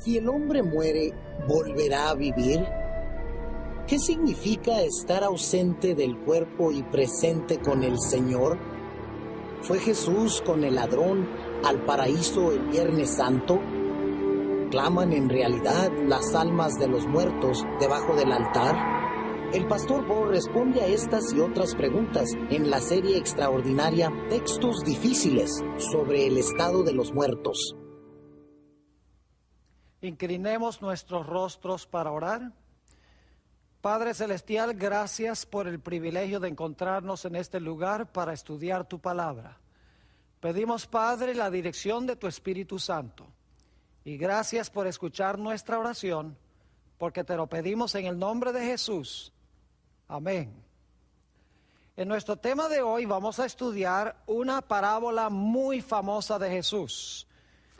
Si el hombre muere, ¿volverá a vivir? ¿Qué significa estar ausente del cuerpo y presente con el Señor? ¿Fue Jesús con el ladrón al paraíso el Viernes Santo? ¿Claman en realidad las almas de los muertos debajo del altar? El pastor Bo responde a estas y otras preguntas en la serie extraordinaria Textos Difíciles sobre el estado de los muertos. Inclinemos nuestros rostros para orar. Padre Celestial, gracias por el privilegio de encontrarnos en este lugar para estudiar tu palabra. Pedimos, Padre, la dirección de tu Espíritu Santo. Y gracias por escuchar nuestra oración, porque te lo pedimos en el nombre de Jesús. Amén. En nuestro tema de hoy vamos a estudiar una parábola muy famosa de Jesús.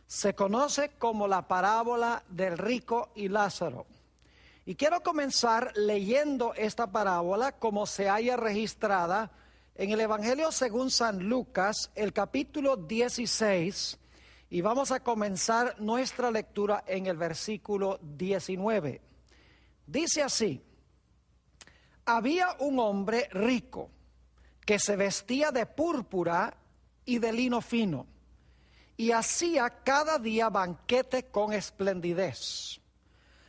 Se conoce como la parábola del rico y Lázaro. Y quiero comenzar leyendo esta parábola como se halla registrada en el Evangelio según San Lucas, el capítulo 16, y vamos a comenzar nuestra lectura en el versículo 19. Dice así: había un hombre rico que se vestía de púrpura y de lino fino, y hacía cada día banquete con esplendidez.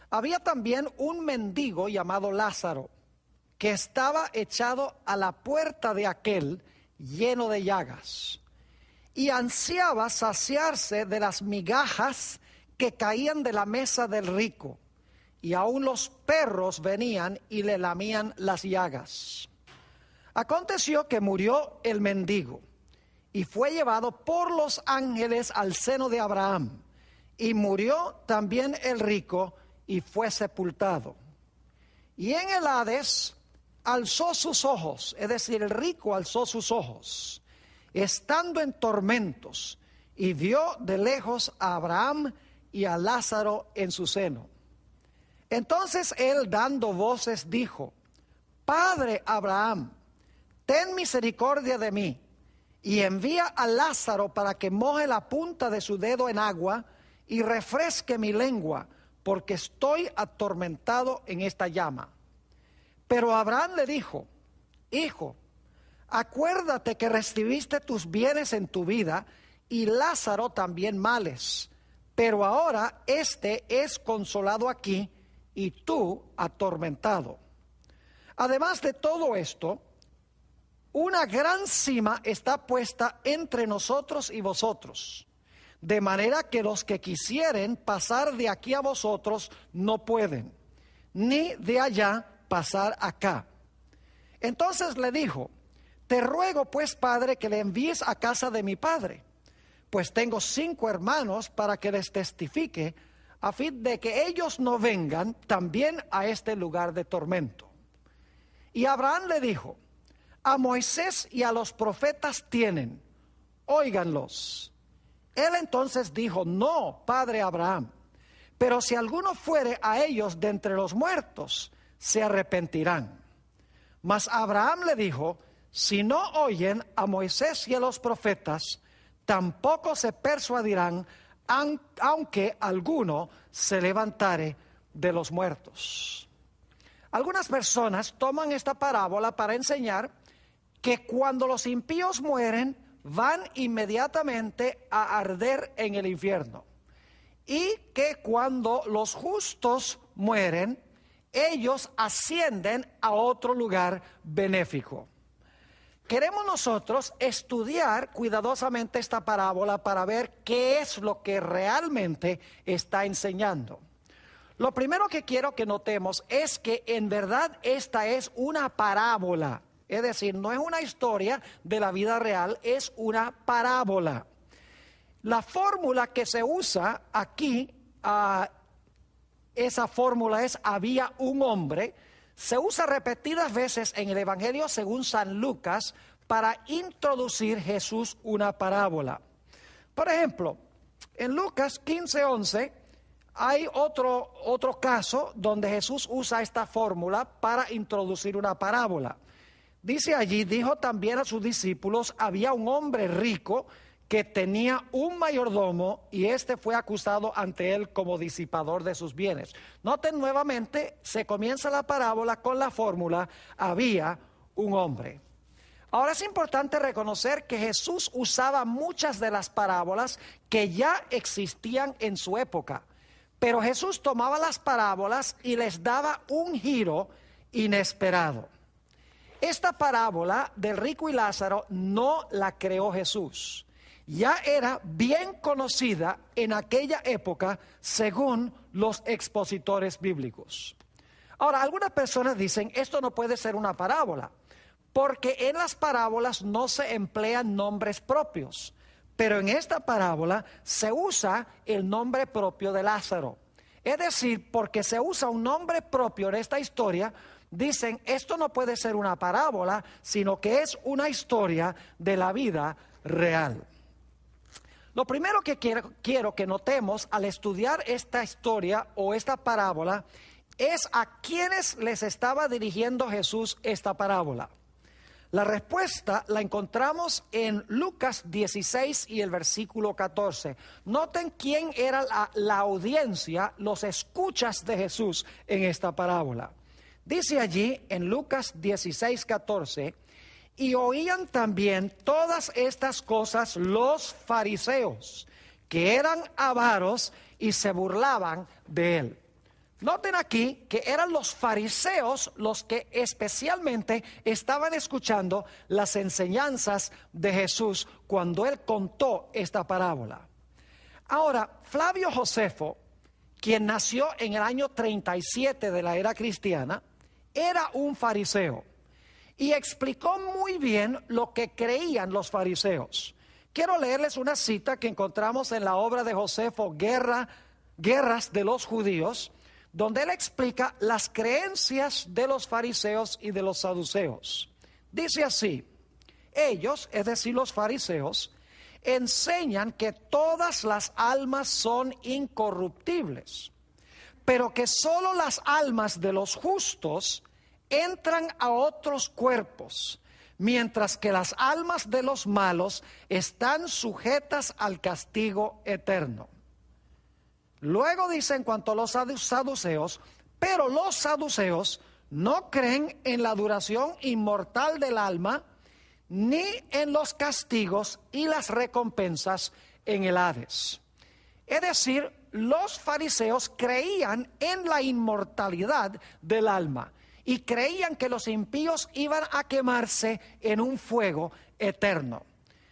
Había también un mendigo llamado Lázaro, que estaba echado a la puerta de aquel, lleno de llagas, y ansiaba saciarse de las migajas que caían de la mesa del rico, y aun los perros venían y le lamían las llagas. Aconteció que murió el mendigo, y fue llevado por los ángeles al seno de Abraham, y murió también el rico, y fue sepultado. Y en el Hades alzó sus ojos, es decir, el rico alzó sus ojos, estando en tormentos, y vio de lejos a Abraham y a Lázaro en su seno. Entonces él, dando voces, dijo: Padre Abraham, ten misericordia de mí, y envía a Lázaro para que moje la punta de su dedo en agua y refresque mi lengua, porque estoy atormentado en esta llama. Pero Abraham le dijo: Hijo, acuérdate que recibiste tus bienes en tu vida, y Lázaro también males, pero ahora éste es consolado aquí, y tú atormentado. Además de todo esto, una gran sima está puesta entre nosotros y vosotros, de manera que los que quisieren pasar de aquí a vosotros no pueden, ni de allá pasar acá. Entonces le dijo: te ruego pues, Padre, que le envíes a casa de mi padre, pues tengo 5 hermanos, para que les testifique, a fin de que ellos no vengan también a este lugar de tormento. Y Abraham le dijo: a Moisés y a los profetas tienen, óiganlos. Él entonces dijo: no, padre Abraham, pero si alguno fuere a ellos de entre los muertos, se arrepentirán. Mas Abraham le dijo: si no oyen a Moisés y a los profetas, tampoco se persuadirán, aunque alguno se levantare de los muertos. Algunas personas toman esta parábola para enseñar que cuando los impíos mueren, van inmediatamente a arder en el infierno, y que cuando los justos mueren, ellos ascienden a otro lugar benéfico. Queremos nosotros estudiar cuidadosamente esta parábola para ver qué es lo que realmente está enseñando. Lo primero que quiero que notemos es que en verdad esta es una parábola. Es decir, no es una historia de la vida real, es una parábola. La fórmula que se usa aquí, esa fórmula es: había un hombre. Se usa repetidas veces en el Evangelio según San Lucas para introducir Jesús una parábola. Por ejemplo, en Lucas 15:11 hay otro caso donde Jesús usa esta fórmula para introducir una parábola. Dice allí: dijo también a sus discípulos: había un hombre rico que tenía un mayordomo y este fue acusado ante él como disipador de sus bienes. Noten nuevamente, se comienza la parábola con la fórmula, había un hombre. Ahora es importante reconocer que Jesús usaba muchas de las parábolas que ya existían en su época, pero Jesús tomaba las parábolas y les daba un giro inesperado. Esta parábola del rico y Lázaro no la creó Jesús. Ya era bien conocida en aquella época según los expositores bíblicos. Ahora, algunas personas dicen, esto no puede ser una parábola, porque en las parábolas no se emplean nombres propios, pero en esta parábola se usa el nombre propio de Lázaro. Es decir, porque se usa un nombre propio en esta historia, dicen, esto no puede ser una parábola, sino que es una historia de la vida real. Lo primero que quiero que notemos al estudiar esta historia o esta parábola es a quienes les estaba dirigiendo Jesús esta parábola. La respuesta la encontramos en Lucas 16 y el versículo 14. Noten quién era la audiencia, los escuchas de Jesús en esta parábola. Dice allí en Lucas 16, 14, y oían también todas estas cosas los fariseos, que eran avaros y se burlaban de él. Noten aquí que eran los fariseos los que especialmente estaban escuchando las enseñanzas de Jesús cuando él contó esta parábola. Ahora, Flavio Josefo, quien nació en el año 37 de la era cristiana, era un fariseo y explicó muy bien lo que creían los fariseos. Quiero leerles una cita que encontramos en la obra de Josefo, Guerras de los Judíos, donde él explica las creencias de los fariseos y de los saduceos. Dice así, ellos, es decir, los fariseos, enseñan que todas las almas son incorruptibles, pero que solo las almas de los justos entran a otros cuerpos, mientras que las almas de los malos están sujetas al castigo eterno. Luego dice en cuanto a los saduceos, pero los saduceos no creen en la duración inmortal del alma, ni en los castigos y las recompensas en el Hades. Es decir, los fariseos creían en la inmortalidad del alma y creían que los impíos iban a quemarse en un fuego eterno.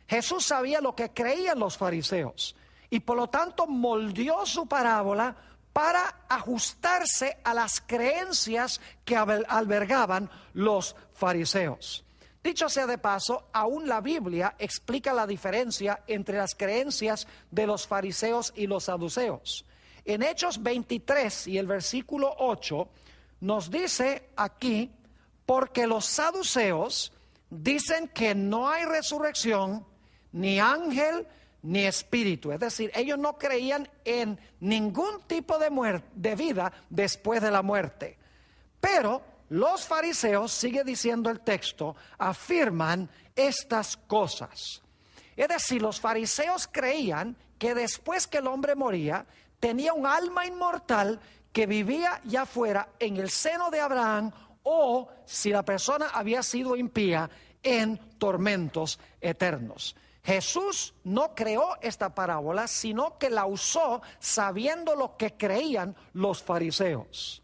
Jesús sabía lo que creían los fariseos y por lo tanto moldeó su parábola para ajustarse a las creencias que albergaban los fariseos. Dicho sea de paso, aún la Biblia explica la diferencia entre las creencias de los fariseos y los saduceos. En Hechos 23 y el versículo 8 nos dice aquí, porque los saduceos dicen que no hay resurrección, ni ángel, ni espíritu. Es decir, ellos no creían en ningún tipo de vida después de la muerte. Pero los fariseos, sigue diciendo el texto, afirman estas cosas. Es decir, los fariseos creían que después que el hombre moría, tenía un alma inmortal que vivía ya fuera en el seno de Abraham, o si la persona había sido impía, en tormentos eternos. Jesús no creó esta parábola, sino que la usó sabiendo lo que creían los fariseos.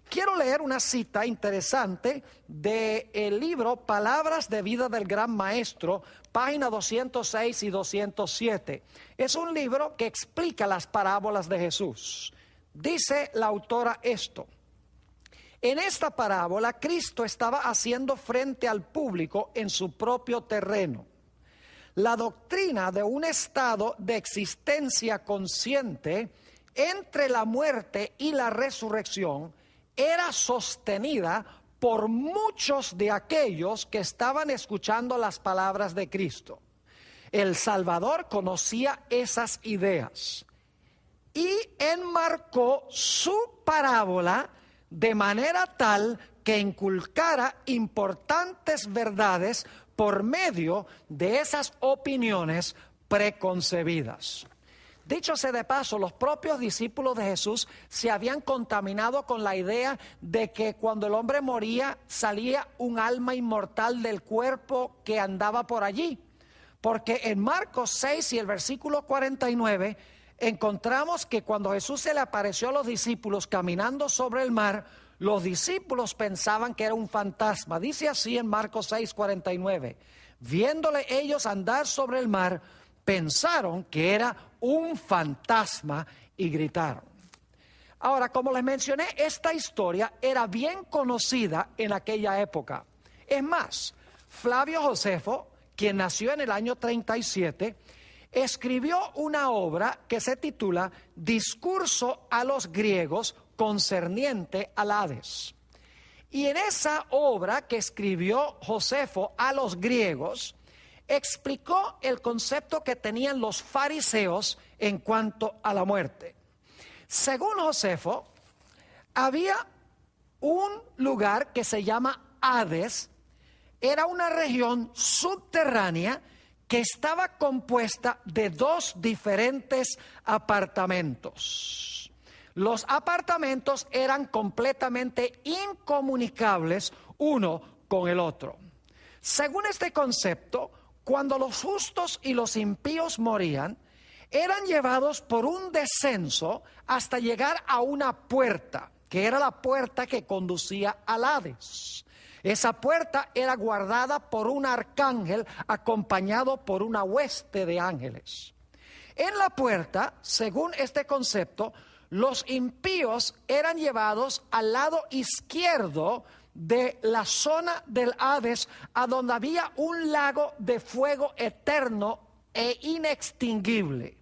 Quiero leer una cita interesante del libro Palabras de Vida del Gran Maestro, página 206 y 207. Es un libro que explica las parábolas de Jesús. Dice la autora esto: en esta parábola Cristo estaba haciendo frente al público en su propio terreno. La doctrina de un estado de existencia consciente entre la muerte y la resurrección era sostenida por muchos de aquellos que estaban escuchando las palabras de Cristo. El Salvador conocía esas ideas y enmarcó su parábola de manera tal que inculcara importantes verdades por medio de esas opiniones preconcebidas. Dicho sea de paso, los propios discípulos de Jesús se habían contaminado con la idea de que cuando el hombre moría salía un alma inmortal del cuerpo que andaba por allí. Porque en Marcos 6 y el versículo 49 encontramos que cuando Jesús se le apareció a los discípulos caminando sobre el mar, los discípulos pensaban que era un fantasma. Dice así en Marcos 6, 49. Viéndole ellos andar sobre el mar, pensaron que era un fantasma y gritaron. Ahora, como les mencioné, esta historia era bien conocida en aquella época. Es más, Flavio Josefo, quien nació en el año 37, escribió una obra que se titula Discurso a los griegos concerniente al Hades. Y en esa obra que escribió Josefo a los griegos, explicó el concepto que tenían los fariseos en cuanto a la muerte. Según Josefo, había un lugar que se llama Hades. Era una región subterránea que estaba compuesta de dos diferentes apartamentos. Los apartamentos eran completamente incomunicables uno con el otro. Según este concepto, cuando los justos y los impíos morían, eran llevados por un descenso hasta llegar a una puerta, que era la puerta que conducía al Hades. Esa puerta era guardada por un arcángel acompañado por una hueste de ángeles. En la puerta, según este concepto, los impíos eran llevados al lado izquierdo de la zona del Hades, a donde había un lago de fuego eterno e inextinguible.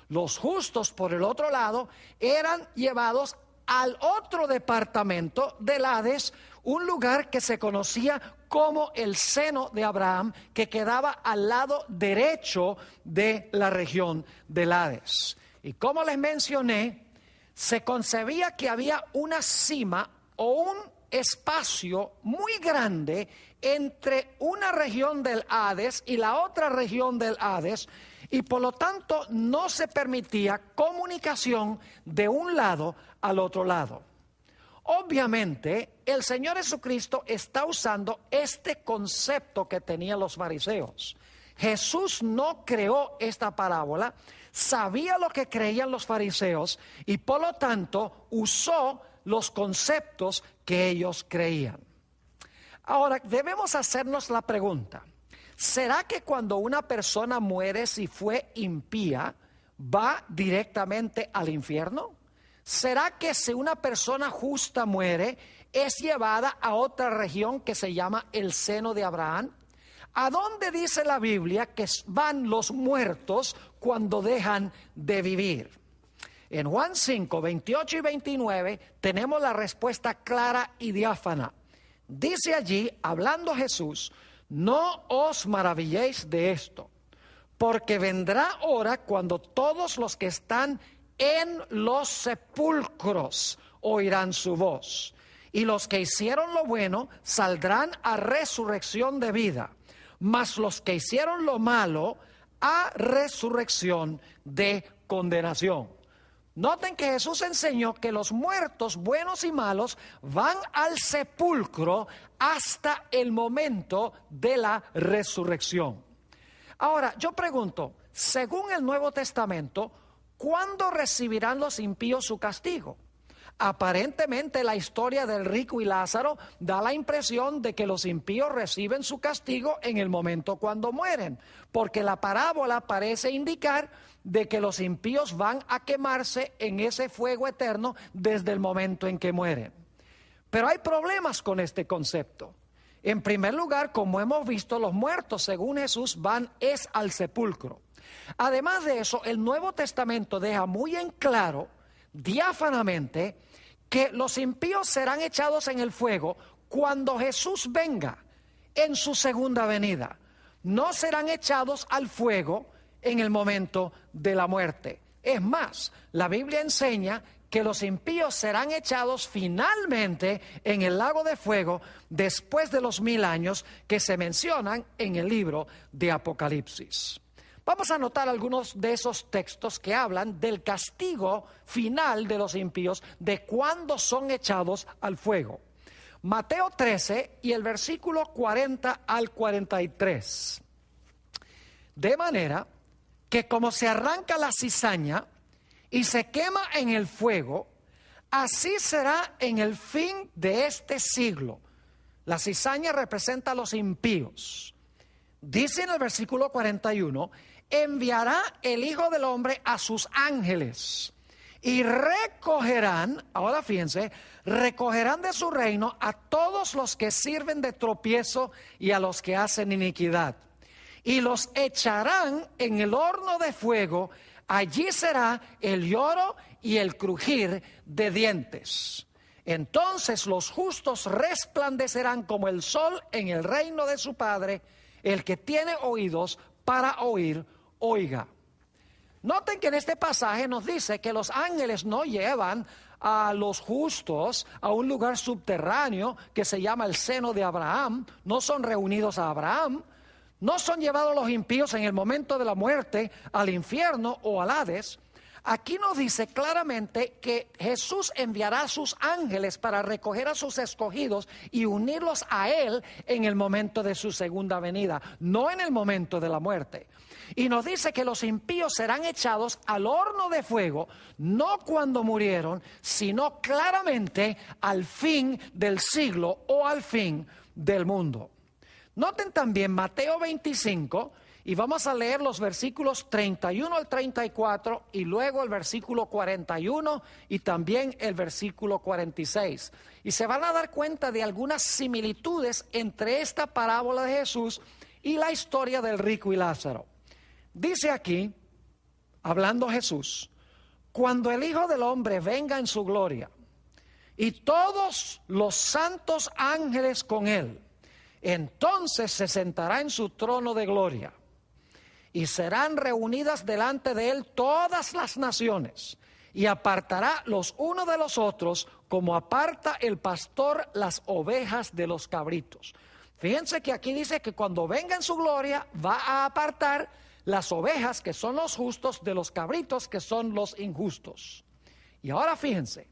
Los justos, por el otro lado, eran llevados al otro departamento del Hades, un lugar que se conocía como el seno de Abraham, que quedaba al lado derecho de la región del Hades. Y como les mencioné, se concebía que había una cima o un espacio muy grande entre una región del Hades y la otra región del Hades, y por lo tanto no se permitía comunicación de un lado al otro lado. Obviamente, el Señor Jesucristo está usando este concepto que tenían los fariseos. Jesús no creó esta parábola, sabía lo que creían los fariseos y por lo tanto usó los conceptos que ellos creían. Ahora, debemos hacernos la pregunta: ¿será que cuando una persona muere, si fue impía, va directamente al infierno? ¿Será que si una persona justa muere, es llevada a otra región que se llama el seno de Abraham? ¿A dónde dice la Biblia que van los muertos cuando dejan de vivir? En Juan 5, 28 y 29 tenemos la respuesta clara y diáfana. Dice allí, hablando Jesús: no os maravilléis de esto, porque vendrá hora cuando todos los que están en los sepulcros oirán su voz, y los que hicieron lo bueno saldrán a resurrección de vida, mas los que hicieron lo malo a resurrección de condenación. Noten que Jesús enseñó que los muertos buenos y malos van al sepulcro hasta el momento de la resurrección. Ahora, yo pregunto, según el Nuevo Testamento, ¿cuándo recibirán los impíos su castigo? Aparentemente la historia del rico y Lázaro da la impresión de que los impíos reciben su castigo en el momento cuando mueren, porque la parábola parece indicar de que los impíos van a quemarse en ese fuego eterno desde el momento en que mueren. Pero hay problemas con este concepto. En primer lugar, como hemos visto, los muertos, según Jesús, van al sepulcro. Además de eso, el Nuevo Testamento deja muy en claro, diáfanamente, que los impíos serán echados en el fuego cuando Jesús venga en su segunda venida. No serán echados al fuego en el momento de la muerte. Es más, la Biblia enseña que los impíos serán echados finalmente en el lago de fuego después de los 1000 años que se mencionan en el libro de Apocalipsis. Vamos a notar algunos de esos textos que hablan del castigo final de los impíos, de cuándo son echados al fuego. Mateo 13 y el versículo 40 al 43. De manera que como se arranca la cizaña y se quema en el fuego, así será en el fin de este siglo. La cizaña representa a los impíos. Dice en el versículo 41, enviará el Hijo del Hombre a sus ángeles y recogerán, ahora fíjense, recogerán de su reino a todos los que sirven de tropiezo y a los que hacen iniquidad. Y los echarán en el horno de fuego, allí será el lloro y el crujir de dientes. Entonces los justos resplandecerán como el sol en el reino de su Padre. El que tiene oídos para oír, oiga. Noten que en este pasaje nos dice que los ángeles no llevan a los justos a un lugar subterráneo que se llama el seno de Abraham, no son reunidos a Abraham, no son llevados los impíos en el momento de la muerte al infierno o al Hades. Aquí nos dice claramente que Jesús enviará a sus ángeles para recoger a sus escogidos y unirlos a Él en el momento de su segunda venida, no en el momento de la muerte. Y nos dice que los impíos serán echados al horno de fuego, no cuando murieron, sino claramente al fin del siglo o al fin del mundo. Noten también Mateo 25, y vamos a leer los versículos 31 al 34 y luego el versículo 41 y también el versículo 46. Y se van a dar cuenta de algunas similitudes entre esta parábola de Jesús y la historia del rico y Lázaro. Dice aquí, hablando Jesús, cuando el Hijo del Hombre venga en su gloria y todos los santos ángeles con él, entonces se sentará en su trono de gloria y serán reunidas delante de él todas las naciones y apartará los unos de los otros como aparta el pastor las ovejas de los cabritos. Fíjense que aquí dice que cuando venga en su gloria va a apartar las ovejas que son los justos de los cabritos que son los injustos. Y ahora fíjense,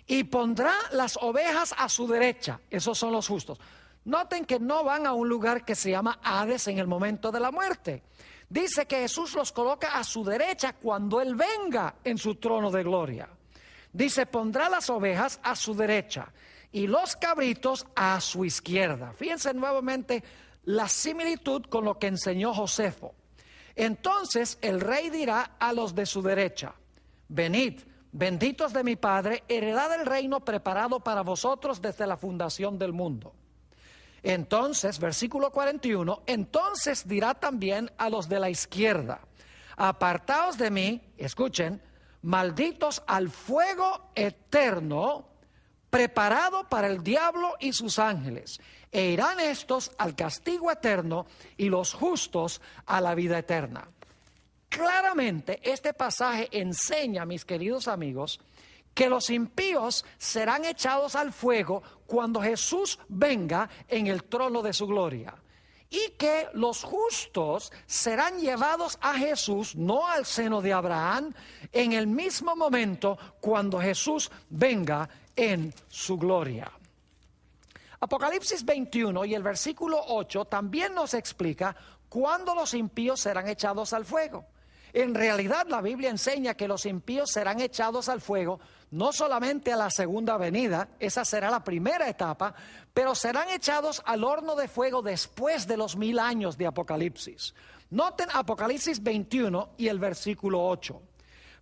y pondrá las ovejas a su derecha, esos son los justos. Noten que no van a un lugar que se llama Hades en el momento de la muerte. Dice que Jesús los coloca a su derecha cuando Él venga en su trono de gloria. Dice, pondrá las ovejas a su derecha y los cabritos a su izquierda. Fíjense nuevamente la similitud con lo que enseñó Josefo. Entonces el rey dirá a los de su derecha, venid, benditos de mi Padre, heredad el reino preparado para vosotros desde la fundación del mundo. Entonces, versículo 41, entonces dirá también a los de la izquierda, apartaos de mí, escuchen, malditos al fuego eterno, preparado para el diablo y sus ángeles, e irán estos al castigo eterno y los justos a la vida eterna. Claramente este pasaje enseña, mis queridos amigos, que los impíos serán echados al fuego cuando Jesús venga en el trono de su gloria. Y que los justos serán llevados a Jesús, no al seno de Abraham, en el mismo momento cuando Jesús venga en su gloria. Apocalipsis 21 y el versículo 8 también nos explica cuándo los impíos serán echados al fuego. En realidad la Biblia enseña que los impíos serán echados al fuego no solamente a la segunda venida, esa será la primera etapa, pero serán echados al horno de fuego después de los 1000 años de Apocalipsis. Noten Apocalipsis 21 y el versículo 8.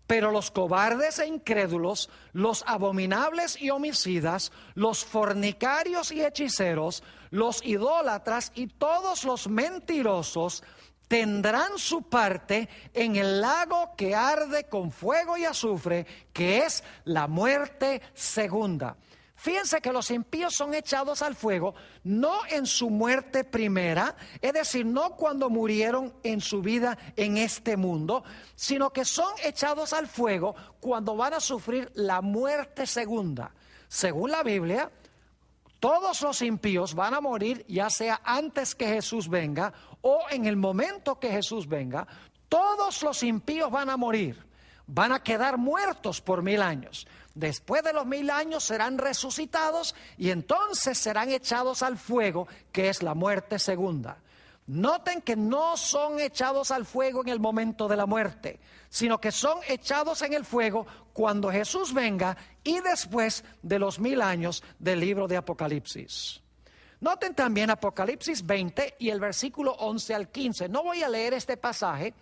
Pero los cobardes e incrédulos, los abominables y homicidas, los fornicarios y hechiceros, los idólatras y todos los mentirosos tendrán su parte en el lago que arde con fuego y azufre, que es la muerte segunda. Fíjense que los impíos son echados al fuego, no en su muerte primera, es decir, no cuando murieron en su vida en este mundo, sino que son echados al fuego cuando van a sufrir la muerte segunda. Según la Biblia, todos los impíos van a morir ya sea antes que Jesús venga o en el momento que Jesús venga. Todos los impíos van a morir, van a quedar muertos por 1000 años. Después de los 1000 años serán resucitados y entonces serán echados al fuego, que es la muerte segunda. Noten que no son echados al fuego en el momento de la muerte, sino que son echados en el fuego cuando Jesús venga y después de los 1000 años del libro de Apocalipsis. Noten también Apocalipsis 20 y el versículo 11 al 15. No voy a leer este pasaje,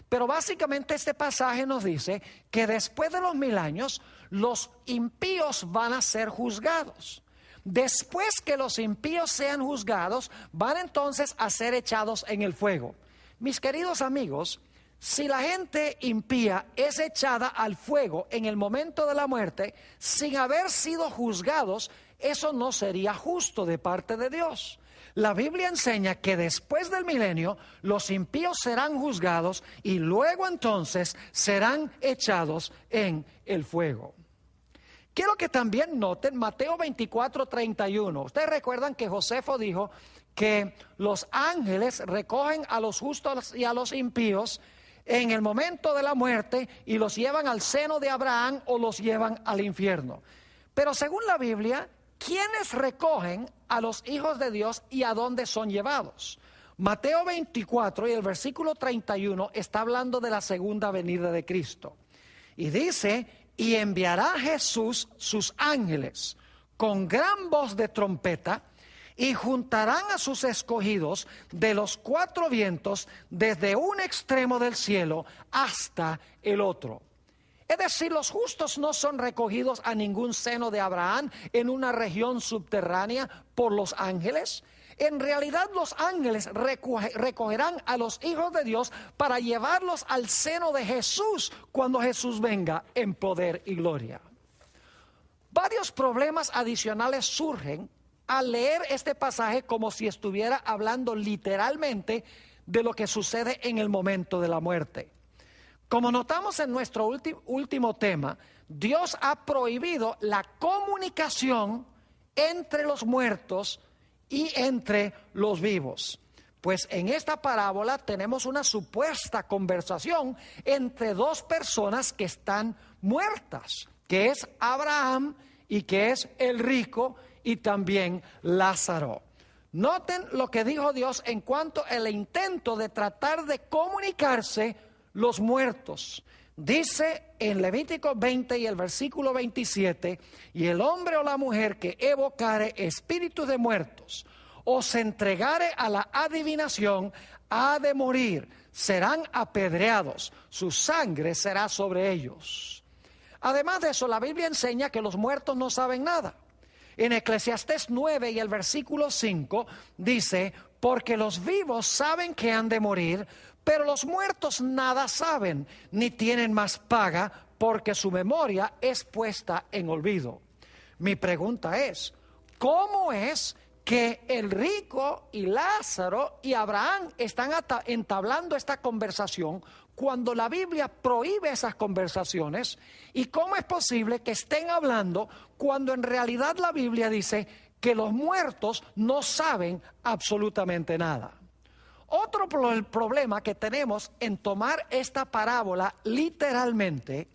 pero básicamente este pasaje nos dice que después de los 1000 años los impíos van a ser juzgados. Después que los impíos sean juzgados, van entonces a ser echados en el fuego. Mis queridos amigos, si la gente impía es echada al fuego en el momento de la muerte, sin haber sido juzgados, eso no sería justo de parte de Dios. La Biblia enseña que después del milenio los impíos serán juzgados y luego entonces serán echados en el fuego. Quiero que también noten Mateo 24:31. Ustedes recuerdan que Josefo dijo que los ángeles recogen a los justos y a los impíos en el momento de la muerte y los llevan al seno de Abraham o los llevan al infierno. Pero según la Biblia, ¿quiénes recogen a los hijos de Dios y a dónde son llevados? Mateo 24 y el versículo 31 está hablando de la segunda venida de Cristo. Y dice: y enviará Jesús sus ángeles con gran voz de trompeta y juntarán a sus escogidos de los 4 vientos desde un extremo del cielo hasta el otro. Es decir, los justos no son recogidos a ningún seno de Abraham en una región subterránea por los ángeles. En realidad los ángeles recogerán a los hijos de Dios para llevarlos al seno de Jesús cuando Jesús venga en poder y gloria. Varios problemas adicionales surgen al leer este pasaje como si estuviera hablando literalmente de lo que sucede en el momento de la muerte. Como notamos en nuestro último tema, Dios ha prohibido la comunicación entre los muertos y entre los vivos. Pues en esta parábola tenemos una supuesta conversación entre 2 personas que están muertas, que es Abraham y que es el rico y también Lázaro. Noten lo que dijo Dios en cuanto al intento de tratar de comunicarse los muertos. Dice en Levítico 20 y el versículo 27, y el hombre o la mujer que evocare espíritus de muertos o se entregare a la adivinación ha de morir, serán apedreados, su sangre será sobre ellos. Además de eso, la Biblia enseña que los muertos no saben nada. En Eclesiastés 9 y el versículo 5 dice: porque los vivos saben que han de morir, pero los muertos nada saben, ni tienen más paga, porque su memoria es puesta en olvido. Mi pregunta es: ¿cómo es que el rico y Lázaro y Abraham están entablando esta conversación cuando la Biblia prohíbe esas conversaciones? ¿Y cómo es posible que estén hablando cuando en realidad la Biblia dice que los muertos no saben absolutamente nada? Otro problema que tenemos en tomar esta parábola literalmente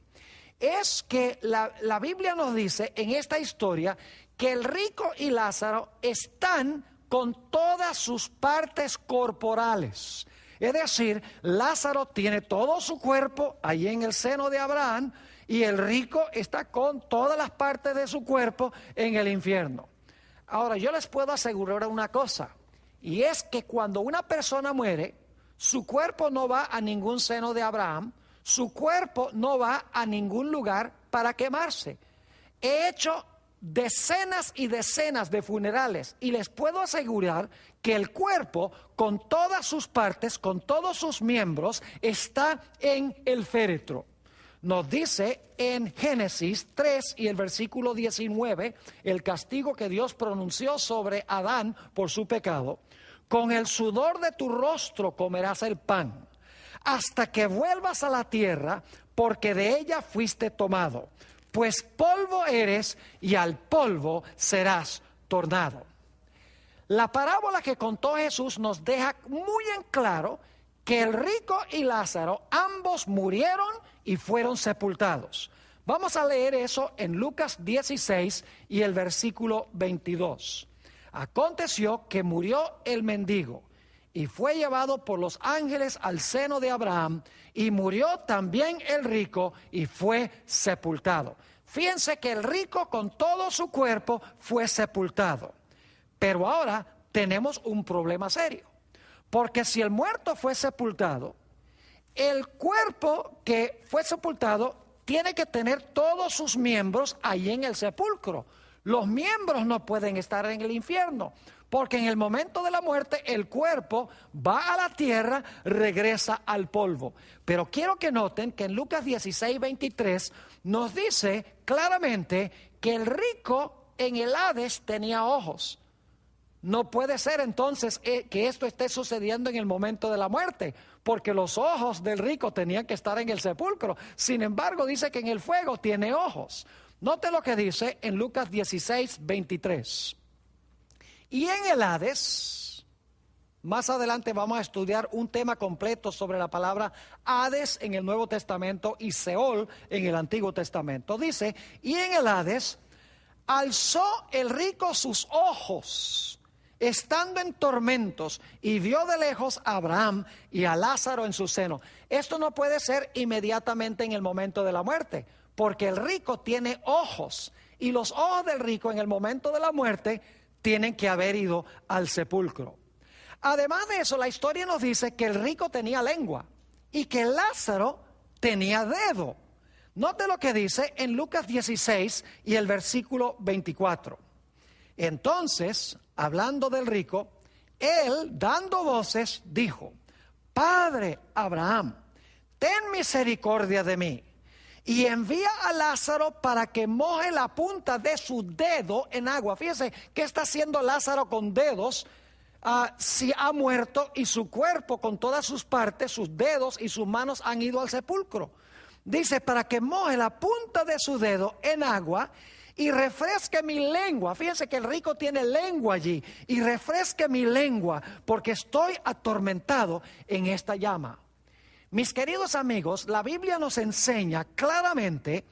es que la Biblia nos dice en esta historia que el rico y Lázaro están con todas sus partes corporales. Es decir, Lázaro tiene todo su cuerpo ahí en el seno de Abraham y el rico está con todas las partes de su cuerpo en el infierno. Ahora, yo les puedo asegurar una cosa, y es que cuando una persona muere, su cuerpo no va a ningún seno de Abraham, su cuerpo no va a ningún lugar para quemarse. He hecho decenas y decenas de funerales y les puedo asegurar que el cuerpo con todas sus partes, con todos sus miembros, está en el féretro. Nos dice en Génesis 3 y el versículo 19, el castigo que Dios pronunció sobre Adán por su pecado: con el sudor de tu rostro comerás el pan, hasta que vuelvas a la tierra, porque de ella fuiste tomado, pues polvo eres y al polvo serás tornado. La parábola que contó Jesús nos deja muy en claro que el rico y Lázaro ambos murieron y fueron sepultados. Vamos a leer eso en Lucas 16 y el versículo 22. Aconteció que murió el mendigo y fue llevado por los ángeles al seno de Abraham, y murió también el rico y fue sepultado. Fíjense que el rico con todo su cuerpo fue sepultado. Pero ahora tenemos un problema serio, porque si el muerto fue sepultado, el cuerpo que fue sepultado tiene que tener todos sus miembros ahí en el sepulcro. Los miembros no pueden estar en el infierno, porque en el momento de la muerte el cuerpo va a la tierra, regresa al polvo. Pero quiero que noten que en Lucas 16, 23 nos dice claramente que el rico en el Hades tenía ojos. No puede ser entonces que esto esté sucediendo en el momento de la muerte, porque los ojos del rico tenían que estar en el sepulcro. Sin embargo, dice que en el fuego tiene ojos. Note lo que dice en Lucas 16, 23. Y en el Hades, más adelante vamos a estudiar un tema completo sobre la palabra Hades en el Nuevo Testamento y Seol en el Antiguo Testamento. Dice, y en el Hades alzó el rico sus ojos, estando en tormentos, y vio de lejos a Abraham y a Lázaro en su seno. Esto no puede ser inmediatamente en el momento de la muerte, porque el rico tiene ojos, y los ojos del rico en el momento de la muerte tienen que haber ido al sepulcro. Además de eso, la historia nos dice que el rico tenía lengua y que Lázaro tenía dedo. Note lo que dice en Lucas 16 y el versículo 24. Entonces, hablando del rico, él, dando voces, dijo: Padre Abraham, ten misericordia de mí, y envía a Lázaro para que moje la punta de su dedo en agua. Fíjese, ¿qué está haciendo Lázaro con dedos? Si ha muerto y su cuerpo con todas sus partes, sus dedos y sus manos han ido al sepulcro. Dice, para que moje la punta de su dedo en agua y refresque mi lengua. Fíjense que el rico tiene lengua allí. Y refresque mi lengua, porque estoy atormentado en esta llama. Mis queridos amigos, la Biblia nos enseña claramente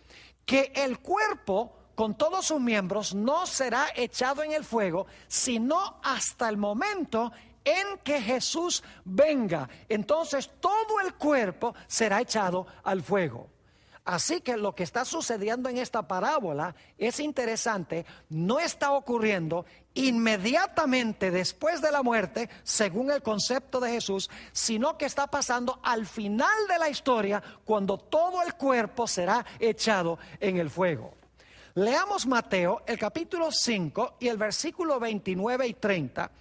que el cuerpo con todos sus miembros no será echado en el fuego, sino hasta el momento en que Jesús venga. Entonces todo el cuerpo será echado al fuego. Así que lo que está sucediendo en esta parábola es interesante, no está ocurriendo inmediatamente después de la muerte, según el concepto de Jesús, sino que está pasando al final de la historia, cuando todo el cuerpo será echado en el fuego. Leamos Mateo, el capítulo 5 y el versículo 29 y 30,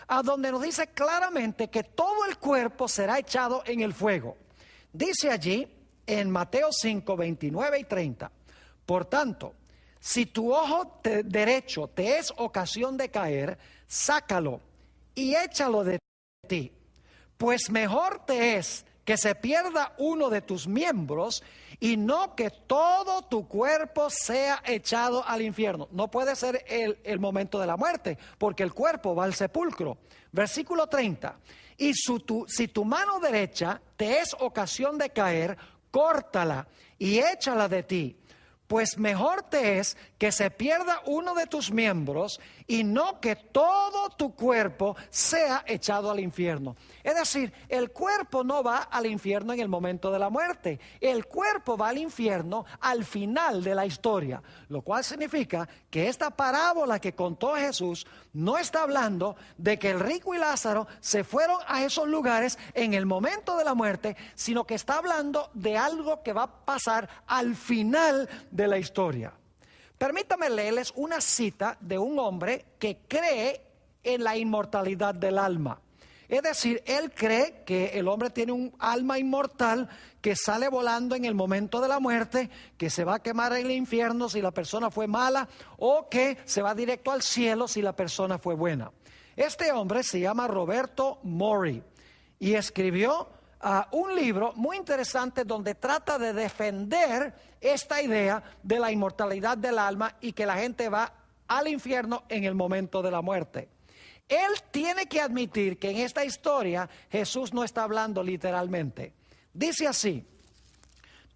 a donde nos dice claramente que todo el cuerpo será echado en el fuego. Dice allí, en Mateo 5, 29 y 30, por tanto, si tu ojo derecho te es ocasión de caer, sácalo y échalo de ti, pues mejor te es que se pierda uno de tus miembros y no que todo tu cuerpo sea echado al infierno. No puede ser el momento de la muerte, porque el cuerpo va al sepulcro. Versículo 30, y si tu mano derecha te es ocasión de caer, córtala y échala de ti, pues mejor te es que se pierda uno de tus miembros y no que todo tu cuerpo sea echado al infierno. Es decir, el cuerpo no va al infierno en el momento de la muerte, el cuerpo va al infierno al final de la historia, lo cual significa que esta parábola que contó Jesús no está hablando de que el rico y Lázaro se fueron a esos lugares en el momento de la muerte, sino que está hablando de algo que va a pasar al final de la historia. Permítame leerles una cita de un hombre que cree en la inmortalidad del alma. Es decir, él cree que el hombre tiene un alma inmortal que sale volando en el momento de la muerte, que se va a quemar en el infierno si la persona fue mala, o que se va directo al cielo si la persona fue buena. Este hombre se llama Roberto Mori y escribió un libro muy interesante donde trata de defender esta idea de la inmortalidad del alma y que la gente va al infierno en el momento de la muerte. él tiene que admitir que en esta historia Jesús no está hablando literalmente. Dice así: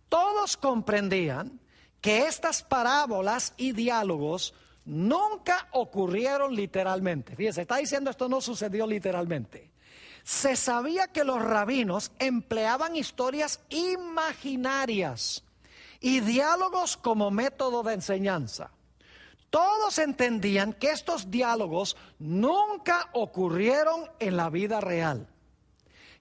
todos comprendían que estas parábolas y diálogos nunca ocurrieron literalmente. Fíjense, está diciendo esto no sucedió literalmente. Se sabía que los rabinos empleaban historias imaginarias y diálogos como método de enseñanza. Todos entendían que estos diálogos nunca ocurrieron en la vida real.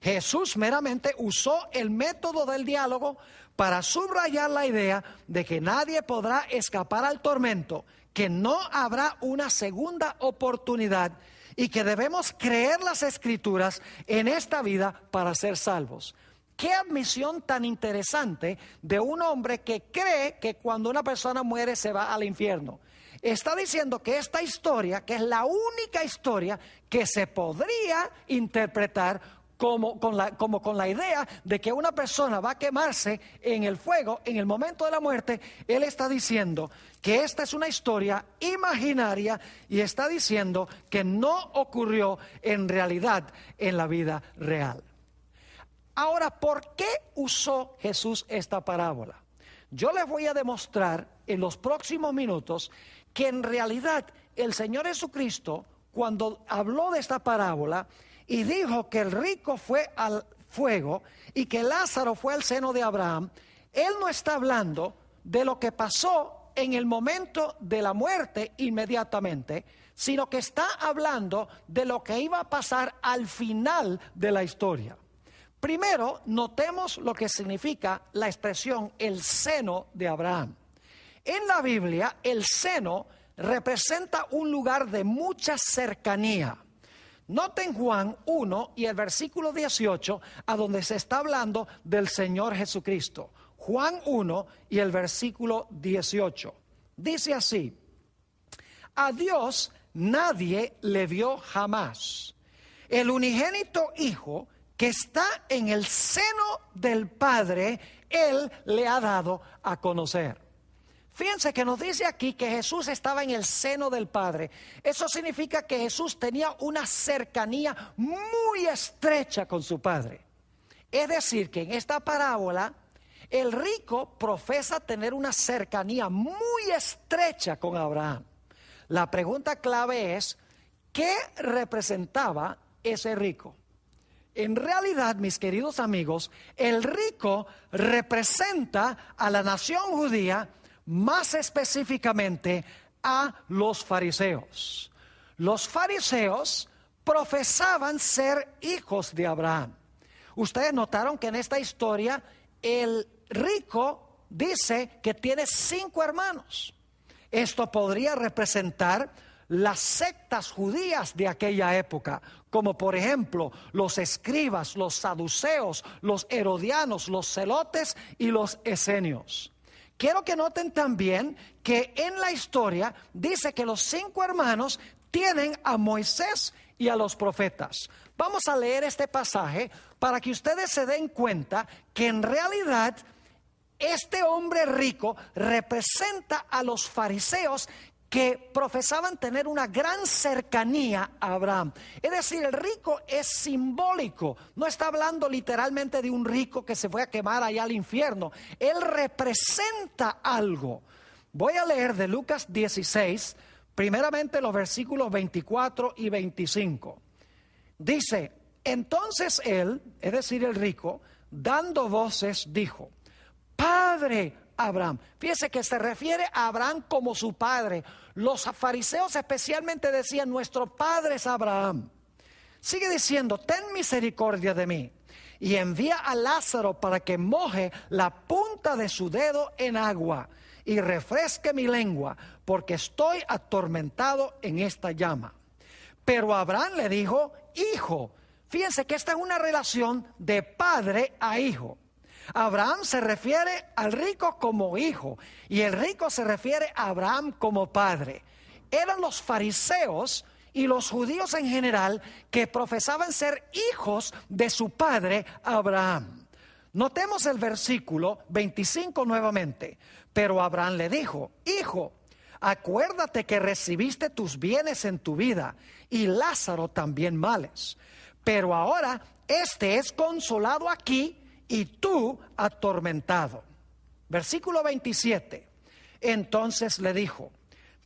Jesús meramente usó el método del diálogo para subrayar la idea de que nadie podrá escapar al tormento, que no habrá una segunda oportunidad y que debemos creer las Escrituras en esta vida para ser salvos. Qué admisión tan interesante de un hombre que cree que cuando una persona muere se va al infierno. Está diciendo que esta historia, que es la única historia que se podría interpretar como con la idea de que una persona va a quemarse en el fuego en el momento de la muerte, él está diciendo que esta es una historia imaginaria y está diciendo que no ocurrió en realidad en la vida real. Ahora, ¿por qué usó Jesús esta parábola? Yo les voy a demostrar en los próximos minutos que en realidad el Señor Jesucristo, cuando habló de esta parábola y dijo que el rico fue al fuego y que Lázaro fue al seno de Abraham, él no está hablando de lo que pasó en el momento de la muerte inmediatamente, sino que está hablando de lo que iba a pasar al final de la historia. Primero, notemos lo que significa la expresión el seno de Abraham. En la Biblia, el seno representa un lugar de mucha cercanía. Noten Juan 1 y el versículo 18, a donde se está hablando del Señor Jesucristo. Juan 1 y el versículo 18. Dice así: a Dios nadie le vio jamás. El unigénito Hijo que está en el seno del Padre, Él le ha dado a conocer. Fíjense que nos dice aquí que Jesús estaba en el seno del Padre. Eso significa que Jesús tenía una cercanía muy estrecha con su Padre. Es decir, que en esta parábola, el rico profesa tener una cercanía muy estrecha con Abraham. La pregunta clave es, ¿qué representaba ese rico? En realidad, mis queridos amigos, el rico representa a la nación judía, más específicamente a los fariseos. Los fariseos profesaban ser hijos de Abraham. Ustedes notaron que en esta historia el rico dice que tiene 5 hermanos. Esto podría representar las sectas judías de aquella época, como por ejemplo los escribas, los saduceos, los herodianos, los celotes y los esenios. Quiero que noten también que en la historia dice que los 5 hermanos tienen a Moisés y a los profetas. Vamos a leer este pasaje para que ustedes se den cuenta que en realidad este hombre rico representa a los fariseos que profesaban tener una gran cercanía a Abraham. Es decir, el rico es simbólico. No está hablando literalmente de un rico que se fue a quemar allá al infierno. Él representa algo. Voy a leer de Lucas 16, primeramente los versículos 24 y 25. Dice: entonces él, es decir, el rico, dando voces, dijo: Padre Abraham. Fíjese que se refiere a Abraham como su padre. Los fariseos especialmente decían: nuestro padre es Abraham. Sigue diciendo: ten misericordia de mí y envía a Lázaro para que moje la punta de su dedo en agua y refresque mi lengua, porque estoy atormentado en esta llama. Pero Abraham le dijo: hijo. Fíjense que esta es una relación de padre a hijo. Abraham se refiere al rico como hijo y el rico se refiere a Abraham como padre. Eran los fariseos y los judíos en general que profesaban ser hijos de su padre Abraham. Notemos el versículo 25 nuevamente. Pero Abraham le dijo: hijo, acuérdate que recibiste tus bienes en tu vida y Lázaro también males. Pero ahora este es consolado aquí y tú atormentado. Versículo 27. Entonces le dijo: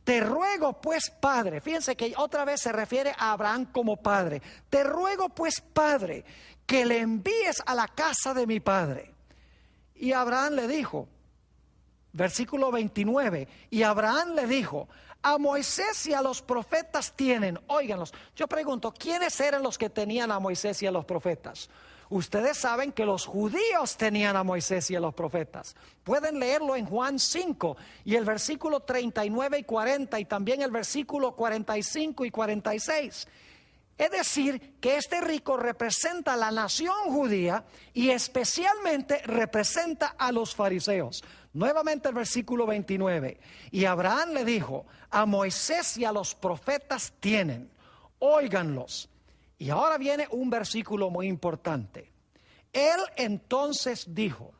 te ruego pues, Padre, fíjense que otra vez se refiere a Abraham como padre. Te ruego pues, Padre, que le envíes a la casa de mi padre. Y Abraham le dijo, versículo 29, y Abraham le dijo: a Moisés y a los profetas tienen. Óiganlos, yo pregunto, ¿quiénes eran los que tenían a Moisés y a los profetas? Ustedes saben que los judíos tenían a Moisés y a los profetas. Pueden leerlo en Juan 5 y el versículo 39 y 40 y también el versículo 45 y 46. Es decir, que este rico representa a la nación judía y especialmente representa a los fariseos. Nuevamente el versículo 29. Y Abraham le dijo: a Moisés y a los profetas tienen, óiganlos. Y ahora viene un versículo muy importante. Él entonces dijo: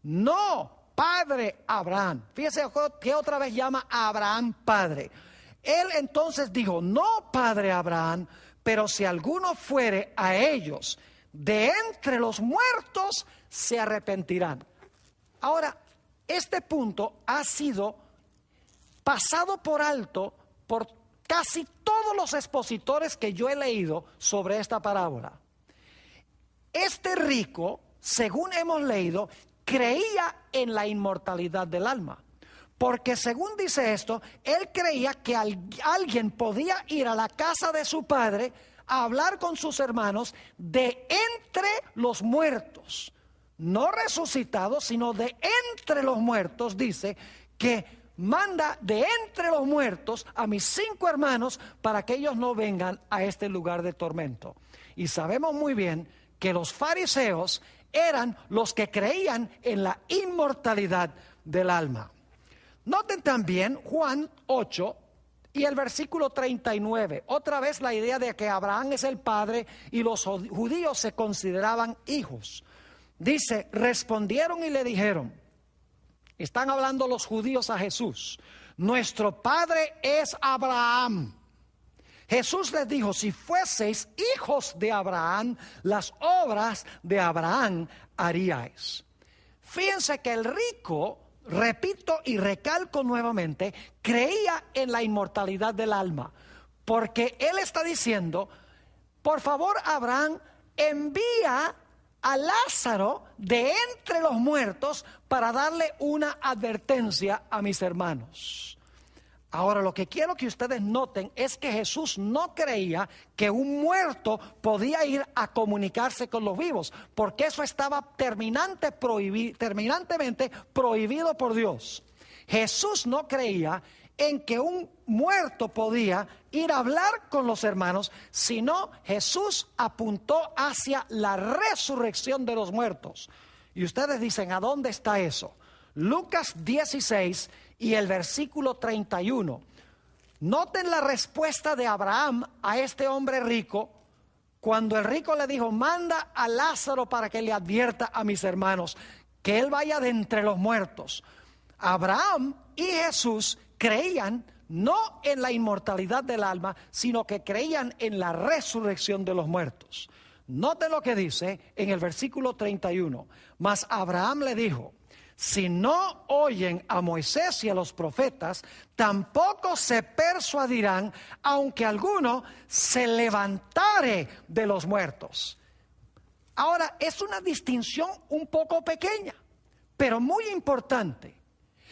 no, padre Abraham. Fíjese que otra vez llama a Abraham padre. Él entonces dijo: no, padre Abraham, pero si alguno fuere a ellos de entre los muertos, se arrepentirán. Ahora, este punto ha sido pasado por alto por casi todos los expositores que yo he leído sobre esta parábola. Este rico, según hemos leído, creía en la inmortalidad del alma. Porque según dice esto, él creía que alguien podía ir a la casa de su padre a hablar con sus hermanos de entre los muertos. No resucitados, sino de entre los muertos. Dice que manda de entre los muertos a mis 5 hermanos para que ellos no vengan a este lugar de tormento. Y sabemos muy bien que los fariseos eran los que creían en la inmortalidad del alma. Noten también Juan 8 y el versículo 39. Otra vez la idea de que Abraham es el padre y los judíos se consideraban hijos. Dice: respondieron y le dijeron, están hablando los judíos a Jesús: nuestro padre es Abraham. Jesús les dijo: si fueseis hijos de Abraham, las obras de Abraham haríais. Fíjense que el rico, repito y recalco nuevamente, creía en la inmortalidad del alma, porque él está diciendo: por favor, Abraham, envía a Lázaro de entre los muertos para darle una advertencia a mis hermanos. Ahora, lo que quiero que ustedes noten es que Jesús no creía que un muerto podía ir a comunicarse con los vivos, porque eso estaba terminantemente prohibido por Dios. Jesús no creía en que un muerto podía ir a hablar con los hermanos, sino Jesús apuntó hacia la resurrección de los muertos. Y ustedes dicen: ¿a dónde está eso? Lucas 16 y el versículo 31. Noten la respuesta de Abraham a este hombre rico, cuando el rico le dijo: manda a Lázaro para que le advierta a mis hermanos que él vaya de entre los muertos. Abraham y Jesús creían no en la inmortalidad del alma, sino que creían en la resurrección de los muertos. Noten lo que dice en el versículo 31. Mas Abraham le dijo: si no oyen a Moisés y a los profetas, tampoco se persuadirán, aunque alguno se levantare de los muertos. Ahora, es una distinción un poco pequeña, pero muy importante.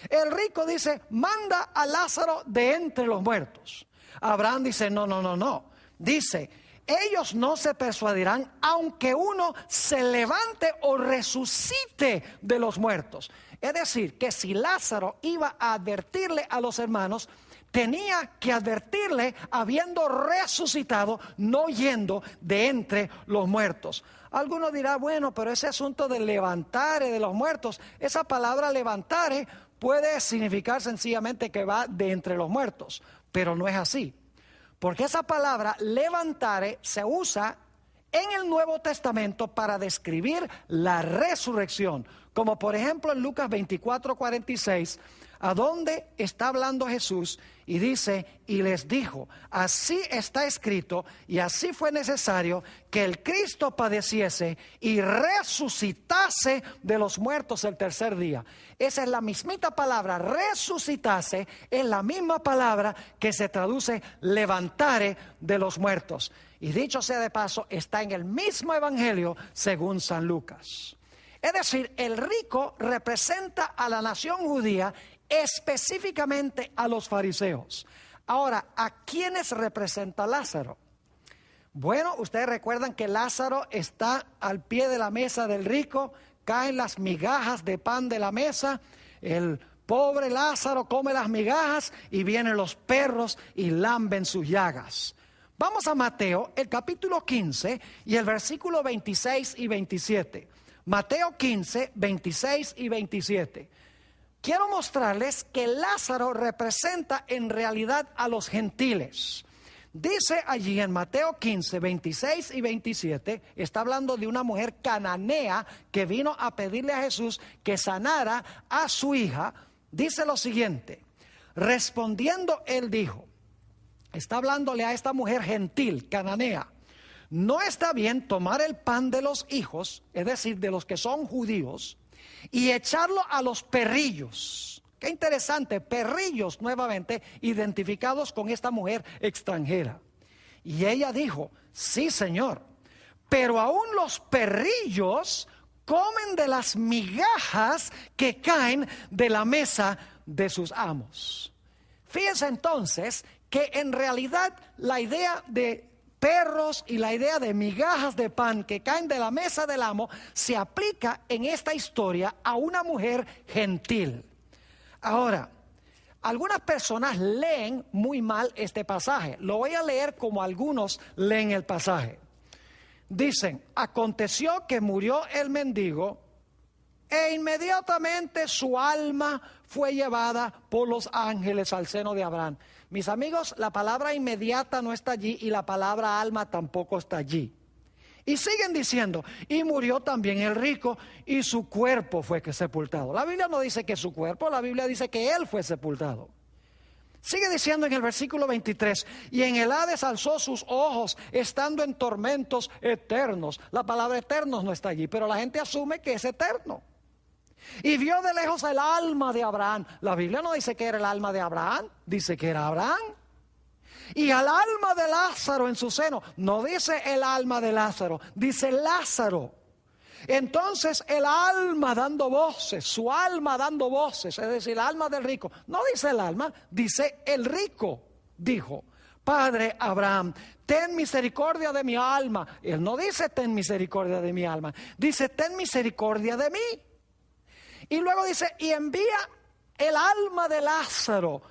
El rico dice: manda a Lázaro de entre los muertos. Abraham dice: no. Dice: ellos no se persuadirán aunque uno se levante o resucite de los muertos. Es decir, que si Lázaro iba a advertirle a los hermanos, tenía que advertirle habiendo resucitado, no yendo de entre los muertos. Alguno dirá: bueno, pero ese asunto de levantare de los muertos, esa palabra levantare puede significar sencillamente que va de entre los muertos, pero no es así. Porque esa palabra levantare se usa en el Nuevo Testamento para describir la resurrección, Como por ejemplo en Lucas 24:46, a donde está hablando Jesús y dice, y les dijo, así está escrito y así fue necesario que el Cristo padeciese y resucitase de los muertos el tercer día. Esa es la mismita palabra, resucitase, es la misma palabra que se traduce levantare de los muertos. Y dicho sea de paso, está en el mismo evangelio según San Lucas. Es decir, el rico representa a la nación judía, específicamente a los fariseos. Ahora, ¿a quiénes representa Lázaro? Bueno, ustedes recuerdan que Lázaro está al pie de la mesa del rico, caen las migajas de pan de la mesa, el pobre Lázaro come las migajas y vienen los perros y lamben sus llagas. Vamos a Mateo, el capítulo 15 y el versículo 26 y 27. Mateo 15, 26 y 27. Quiero mostrarles que Lázaro representa en realidad a los gentiles. Dice allí en Mateo 15, 26 y 27, está hablando de una mujer cananea que vino a pedirle a Jesús que sanara a su hija. Dice lo siguiente, respondiendo él dijo, está hablándole a esta mujer gentil, cananea, no está bien tomar el pan de los hijos, es decir, de los que son judíos, y echarlo a los perrillos. Qué interesante, perrillos nuevamente identificados con esta mujer extranjera. Y ella dijo, sí, Señor, pero aún los perrillos comen de las migajas que caen de la mesa de sus amos. Fíjense entonces que en realidad la idea de perros y la idea de migajas de pan que caen de la mesa del amo se aplica en esta historia a una mujer gentil. Ahora, algunas personas leen muy mal este pasaje. Lo voy a leer como algunos leen el pasaje. Dicen, aconteció que murió el mendigo e inmediatamente su alma fue llevada por los ángeles al seno de Abraham. Mis amigos, la palabra inmediata no está allí y la palabra alma tampoco está allí. Y siguen diciendo, y murió también el rico y su cuerpo fue sepultado. La Biblia no dice que su cuerpo, la Biblia dice que él fue sepultado. Sigue diciendo en el versículo 23, y en el Hades alzó sus ojos, estando en tormentos eternos. La palabra eternos no está allí, pero la gente asume que es eterno. Y vio de lejos el alma de Abraham. La Biblia no dice que era el alma de Abraham, dice que era Abraham. Y al alma de Lázaro en su seno. No dice el alma de Lázaro, dice Lázaro. Entonces el alma dando voces, su alma dando voces, es decir, el alma del rico. No dice el alma, dice el rico. Dijo, Padre Abraham, ten misericordia de mi alma. Él no dice ten misericordia de mi alma, dice ten misericordia de mí. Y luego dice, y envía el alma de Lázaro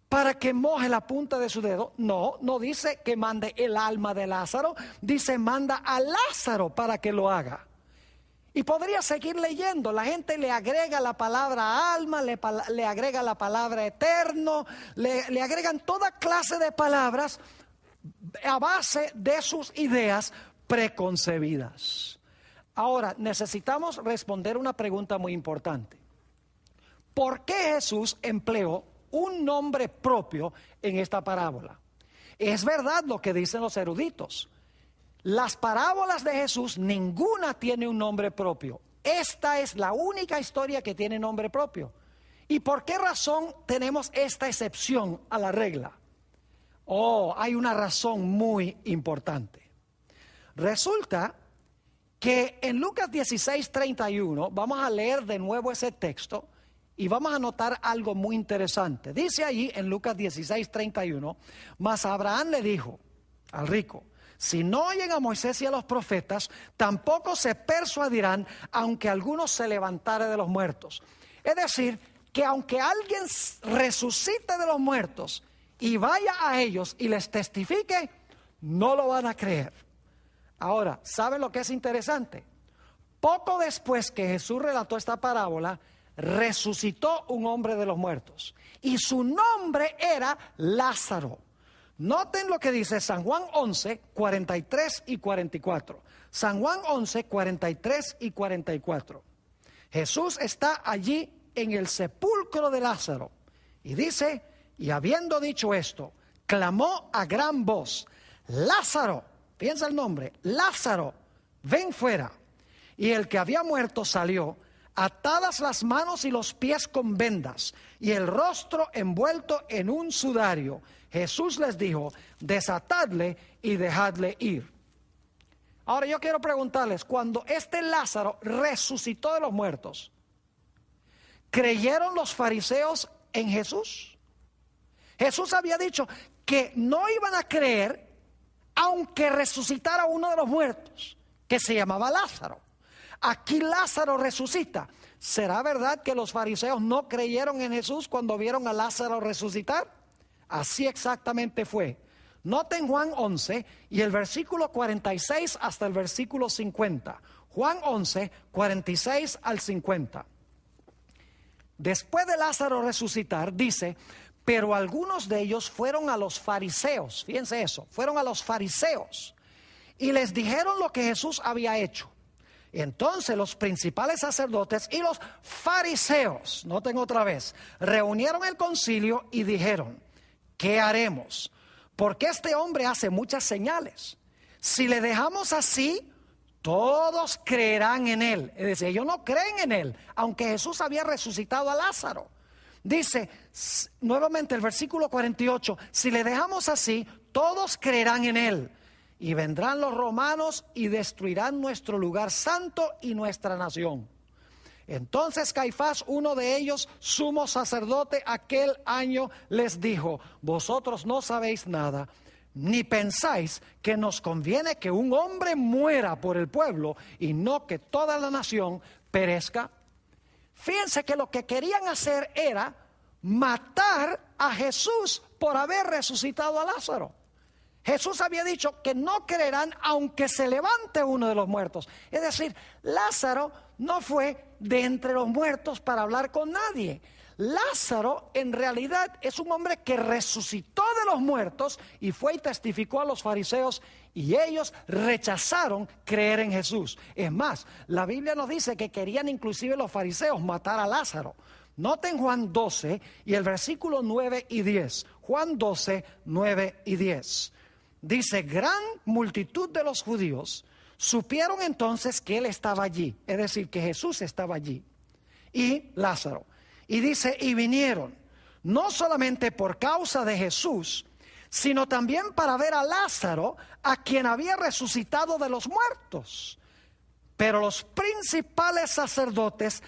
para que moje la punta de su dedo. No, no dice que mande el alma de Lázaro, dice manda a Lázaro para que lo haga. Y podría seguir leyendo, la gente le agrega la palabra alma, le agrega la palabra eterno, le agregan toda clase de palabras a base de sus ideas preconcebidas. Ahora, necesitamos responder una pregunta muy importante. ¿Por qué Jesús empleó un nombre propio en esta parábola? Es verdad lo que dicen los eruditos. Las parábolas de Jesús, ninguna tiene un nombre propio. Esta es la única historia que tiene nombre propio. ¿Y por qué razón tenemos esta excepción a la regla? Oh, hay una razón muy importante. Resulta que en Lucas 16:31, vamos a leer de nuevo ese texto y vamos a notar algo muy interesante. Dice allí en Lucas 16:31, mas Abraham le dijo al rico, si no oyen a Moisés y a los profetas, tampoco se persuadirán, aunque alguno se levantare de los muertos. Es decir, que aunque alguien resucite de los muertos y vaya a ellos y les testifique, no lo van a creer. Ahora, ¿saben lo que es interesante? Poco después que Jesús relató esta parábola, resucitó un hombre de los muertos. Y su nombre era Lázaro. Noten lo que dice San Juan 11, 43 y 44. San Juan 11, 43 y 44. Jesús está allí en el sepulcro de Lázaro. Y dice, y habiendo dicho esto, clamó a gran voz, Lázaro, piensa el nombre, Lázaro, ven fuera. Y el que había muerto salió, atadas las manos y los pies con vendas, y el rostro envuelto en un sudario. Jesús les dijo, desatadle y dejadle ir. Ahora yo quiero preguntarles, cuando este Lázaro resucitó de los muertos, ¿creyeron los fariseos en Jesús? Jesús había dicho que no iban a creer aunque resucitara uno de los muertos, que se llamaba Lázaro. Aquí Lázaro resucita. ¿Será verdad que los fariseos no creyeron en Jesús cuando vieron a Lázaro resucitar? Así exactamente fue. Noten Juan 11 y el versículo 46 hasta el versículo 50. Juan 11, 46 al 50. Después de Lázaro resucitar, dice, pero algunos de ellos fueron a los fariseos, fíjense eso, fueron a los fariseos y les dijeron lo que Jesús había hecho. Entonces los principales sacerdotes y los fariseos, noten otra vez, reunieron el concilio y dijeron, ¿qué haremos? Porque este hombre hace muchas señales. Si le dejamos así, todos creerán en él. Es decir, ellos no creen en él, aunque Jesús había resucitado a Lázaro. Dice nuevamente el versículo 48, si le dejamos así, todos creerán en él. Y vendrán los romanos y destruirán nuestro lugar santo y nuestra nación. Entonces Caifás, uno de ellos, sumo sacerdote, aquel año les dijo, vosotros no sabéis nada, ni pensáis que nos conviene que un hombre muera por el pueblo y no que toda la nación perezca. Fíjense que lo que querían hacer era matar a Jesús por haber resucitado a Lázaro. Jesús había dicho que no creerán aunque se levante uno de los muertos. Es decir, Lázaro no fue de entre los muertos para hablar con nadie. Lázaro en realidad es un hombre que resucitó de los muertos y fue y testificó a los fariseos y ellos rechazaron creer en Jesús. Es más, la Biblia nos dice que querían inclusive los fariseos matar a Lázaro. Noten Juan 12 y el versículo 9 y 10. Juan 12, 9 y 10. Dice, gran multitud de los judíos supieron entonces que él estaba allí, es decir, que Jesús estaba allí, y Lázaro. Y dice, y vinieron, no solamente por causa de Jesús, sino también para ver a Lázaro, a quien había resucitado de los muertos. Pero los principales sacerdotes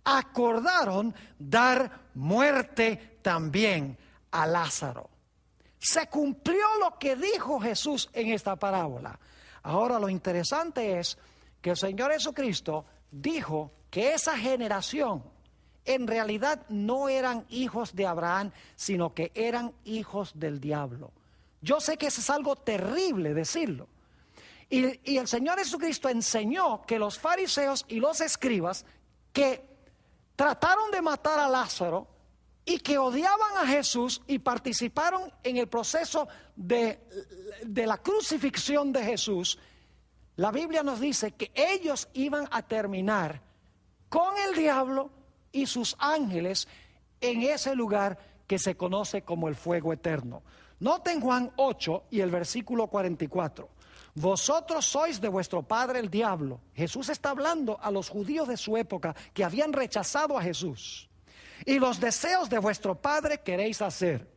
acordaron dar muerte también a Lázaro. Se cumplió lo que dijo Jesús en esta parábola. Ahora lo interesante es que el Señor Jesucristo dijo que esa generación en realidad no eran hijos de Abraham, sino que eran hijos del diablo. Yo sé que eso es algo terrible decirlo. Y el Señor Jesucristo enseñó que los fariseos y los escribas que trataron de matar a Lázaro y que odiaban a Jesús y participaron en el proceso de la crucifixión de Jesús, la Biblia nos dice que ellos iban a terminar con el diablo y sus ángeles en ese lugar que se conoce como el fuego eterno. Noten Juan 8 y el versículo 44. Vosotros sois de vuestro padre el diablo. Jesús está hablando a los judíos de su época que habían rechazado a Jesús. Y los deseos de vuestro padre queréis hacer.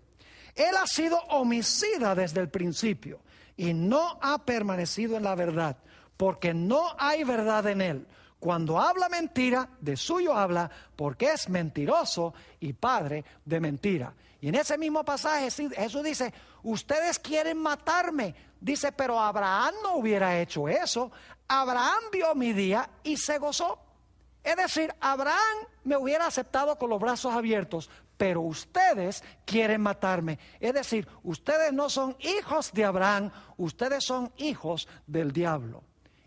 Él ha sido homicida desde el principio y no ha permanecido en la verdad, porque no hay verdad en él. Cuando habla mentira, de suyo habla, porque es mentiroso y padre de mentira. Y en ese mismo pasaje Jesús dice, ustedes quieren matarme. Dice, pero Abraham no hubiera hecho eso. Abraham vio mi día y se gozó. Es decir, Abraham me hubiera aceptado con los brazos abiertos, pero ustedes quieren matarme. Es decir, ustedes no son hijos de Abraham, ustedes son hijos del diablo.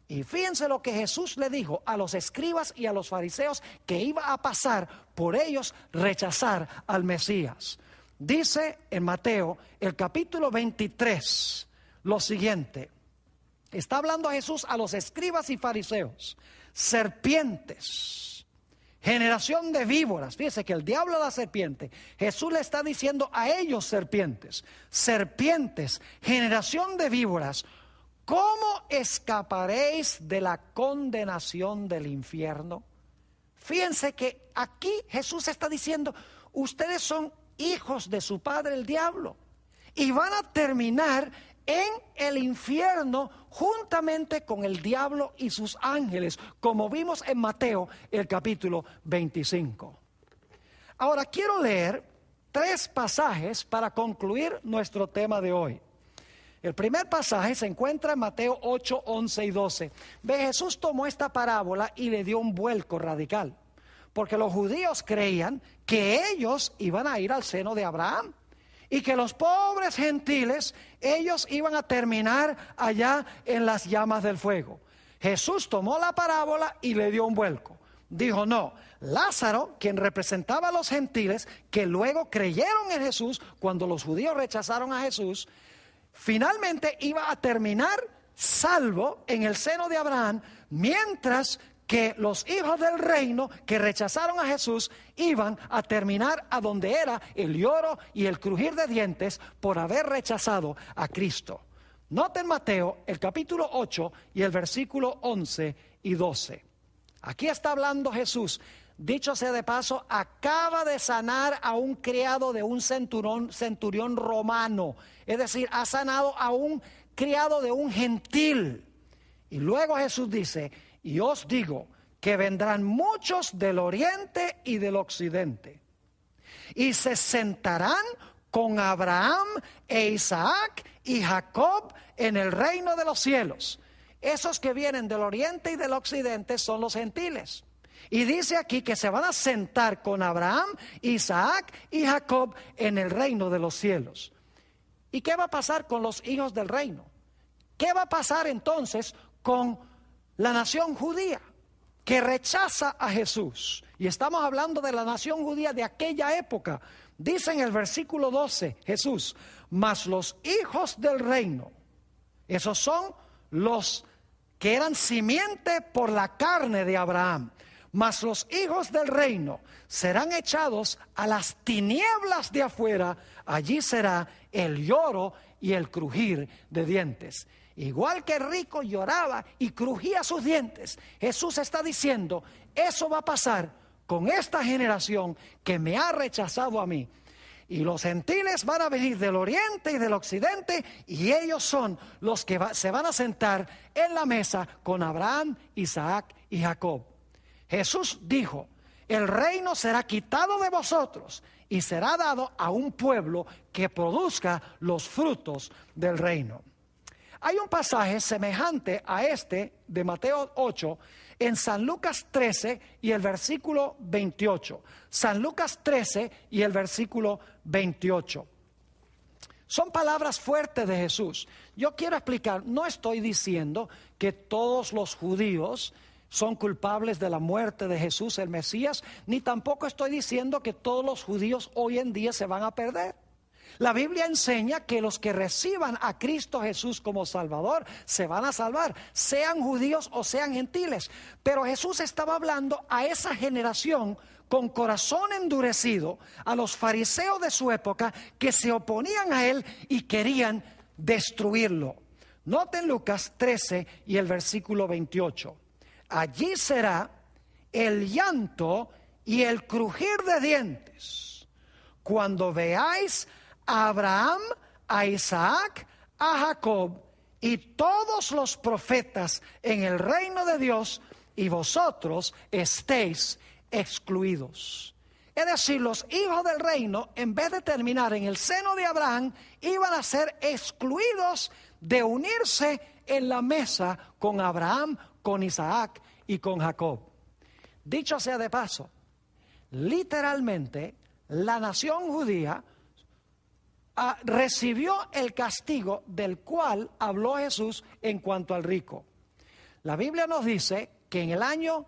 Y fíjense lo que Jesús le dijo a los escribas y a los fariseos que iba a pasar por ellos rechazar al Mesías. Dice en Mateo, el capítulo 23, lo siguiente. Está hablando Jesús a los escribas y fariseos. Serpientes, generación de víboras. Fíjese que el diablo es la serpiente. Jesús le está diciendo a ellos serpientes, generación de víboras, ¿cómo escaparéis de la condenación del infierno? Fíjense que aquí Jesús está diciendo, ustedes son hijos de su padre el diablo y van a terminar en el infierno juntamente con el diablo y sus ángeles, como vimos en Mateo el capítulo 25. Ahora quiero leer 3 pasajes para concluir nuestro tema de hoy. El primer pasaje se encuentra en Mateo 8, 11 y 12. Jesús tomó esta parábola y le dio un vuelco radical, porque los judíos creían que ellos iban a ir al seno de Abraham y que los pobres gentiles, ellos iban a terminar allá en las llamas del fuego. Jesús tomó la parábola y le dio un vuelco. Dijo, no, Lázaro, quien representaba a los gentiles, que luego creyeron en Jesús cuando los judíos rechazaron a Jesús, finalmente iba a terminar salvo en el seno de Abraham, mientras que los hijos del reino que rechazaron a Jesús iban a terminar a donde era el lloro y el crujir de dientes por haber rechazado a Cristo. Noten Mateo el capítulo 8 y el versículo 11 y 12. Aquí está hablando Jesús. Dicho sea de paso, acaba de sanar a un criado de un centurión romano. Es decir, ha sanado a un criado de un gentil. Y luego Jesús dice, y os digo que vendrán muchos del oriente y del occidente, y se sentarán con Abraham e Isaac y Jacob en el reino de los cielos. Esos que vienen del oriente y del occidente son los gentiles. Y dice aquí que se van a sentar con Abraham, Isaac y Jacob en el reino de los cielos. ¿Y qué va a pasar con los hijos del reino? ¿Qué va a pasar entonces con la nación judía que rechaza a Jesús? Y estamos hablando de la nación judía de aquella época. Dice en el versículo 12 Jesús, mas los hijos del reino, esos son los que eran simiente por la carne de Abraham, mas los hijos del reino serán echados a las tinieblas de afuera, allí será el lloro y el crujir de dientes. Igual que el rico lloraba y crujía sus dientes, Jesús está diciendo, eso va a pasar con esta generación que me ha rechazado a mí. Y los gentiles van a venir del oriente y del occidente, y ellos son los que se van a sentar en la mesa con Abraham, Isaac y Jacob. Jesús dijo, el reino será quitado de vosotros y será dado a un pueblo que produzca los frutos del reino. Hay un pasaje semejante a este de Mateo 8 en San Lucas 13 y el versículo 28. San Lucas 13 y el versículo 28. Son palabras fuertes de Jesús. Yo quiero explicar, no estoy diciendo que todos los judíos son culpables de la muerte de Jesús el Mesías, ni tampoco estoy diciendo que todos los judíos hoy en día se van a perder. La Biblia enseña que los que reciban a Cristo Jesús como Salvador se van a salvar, sean judíos o sean gentiles. Pero Jesús estaba hablando a esa generación con corazón endurecido, a los fariseos de su época que se oponían a él y querían destruirlo. Noten Lucas 13 y el versículo 28. Allí será el llanto y el crujir de dientes cuando veáis a Abraham, a Isaac, a Jacob y todos los profetas en el reino de Dios, y vosotros estéis excluidos. Es decir, los hijos del reino, en vez de terminar en el seno de Abraham, iban a ser excluidos de unirse en la mesa con Abraham, con Isaac y con Jacob. Dicho sea de paso, literalmente la nación judía recibió el castigo del cual habló Jesús en cuanto al rico. La Biblia nos dice que en el año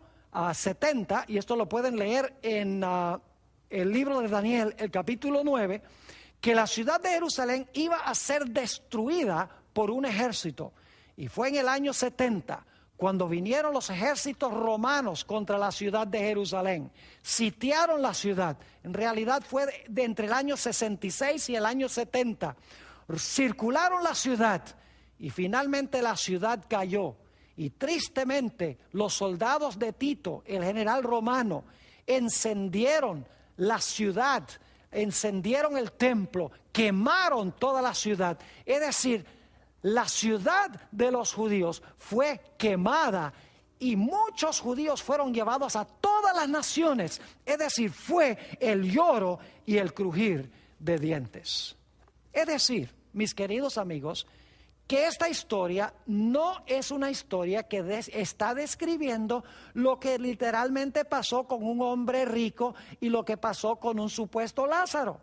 70, y esto lo pueden leer en el libro de Daniel, el capítulo 9, que la ciudad de Jerusalén iba a ser destruida por un ejército. Y fue en el año 70 cuando vinieron los ejércitos romanos contra la ciudad de Jerusalén, sitiaron la ciudad. En realidad fue de entre el año 66 y el año 70. Circularon la ciudad y finalmente la ciudad cayó. Y tristemente los soldados de Tito, el general romano, encendieron la ciudad, encendieron el templo, quemaron toda la ciudad. Es decir, la ciudad de los judíos fue quemada y muchos judíos fueron llevados a todas las naciones. Es decir, fue el lloro y el crujir de dientes. Es decir, mis queridos amigos, que esta historia no es una historia que está describiendo lo que literalmente pasó con un hombre rico y lo que pasó con un supuesto Lázaro.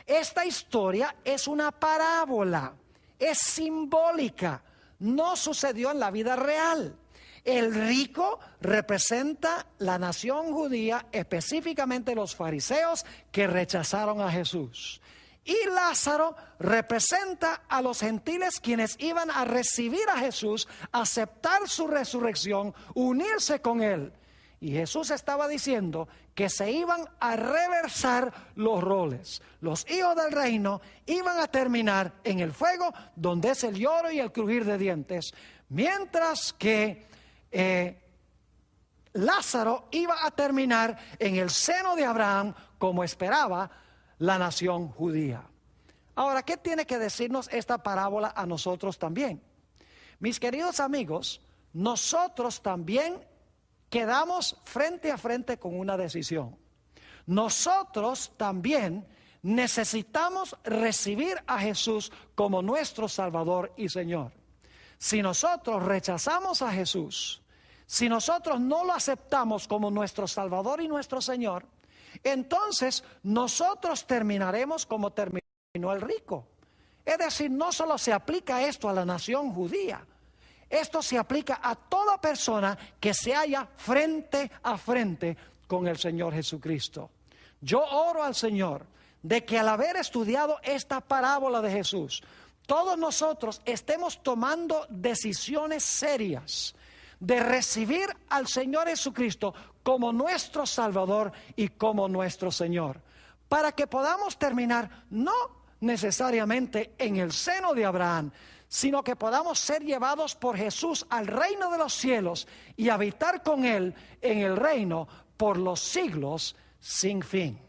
Esta historia es una parábola, es simbólica, no sucedió en la vida real. El rico representa la nación judía, específicamente los fariseos que rechazaron a Jesús. Y Lázaro representa a los gentiles quienes iban a recibir a Jesús, aceptar su resurrección, unirse con él. Y Jesús estaba diciendo que se iban a reversar los roles. Los hijos del reino iban a terminar en el fuego, donde es el lloro y el crujir de dientes, mientras que Lázaro iba a terminar en el seno de Abraham, como esperaba la nación judía. Ahora, ¿qué tiene que decirnos esta parábola a nosotros también? Mis queridos amigos, nosotros también quedamos frente a frente con una decisión. Nosotros también necesitamos recibir a Jesús como nuestro Salvador y Señor. Si nosotros rechazamos a Jesús, si nosotros no lo aceptamos como nuestro Salvador y nuestro Señor, entonces nosotros terminaremos como terminó el rico. Es decir, no solo se aplica esto a la nación judía, esto se aplica a toda persona que se halla frente a frente con el Señor Jesucristo. Yo oro al Señor de que al haber estudiado esta parábola de Jesús, todos nosotros estemos tomando decisiones serias de recibir al Señor Jesucristo como nuestro Salvador y como nuestro Señor, para que podamos terminar no necesariamente en el seno de Abraham, sino que podamos ser llevados por Jesús al reino de los cielos y habitar con Él en el reino por los siglos sin fin.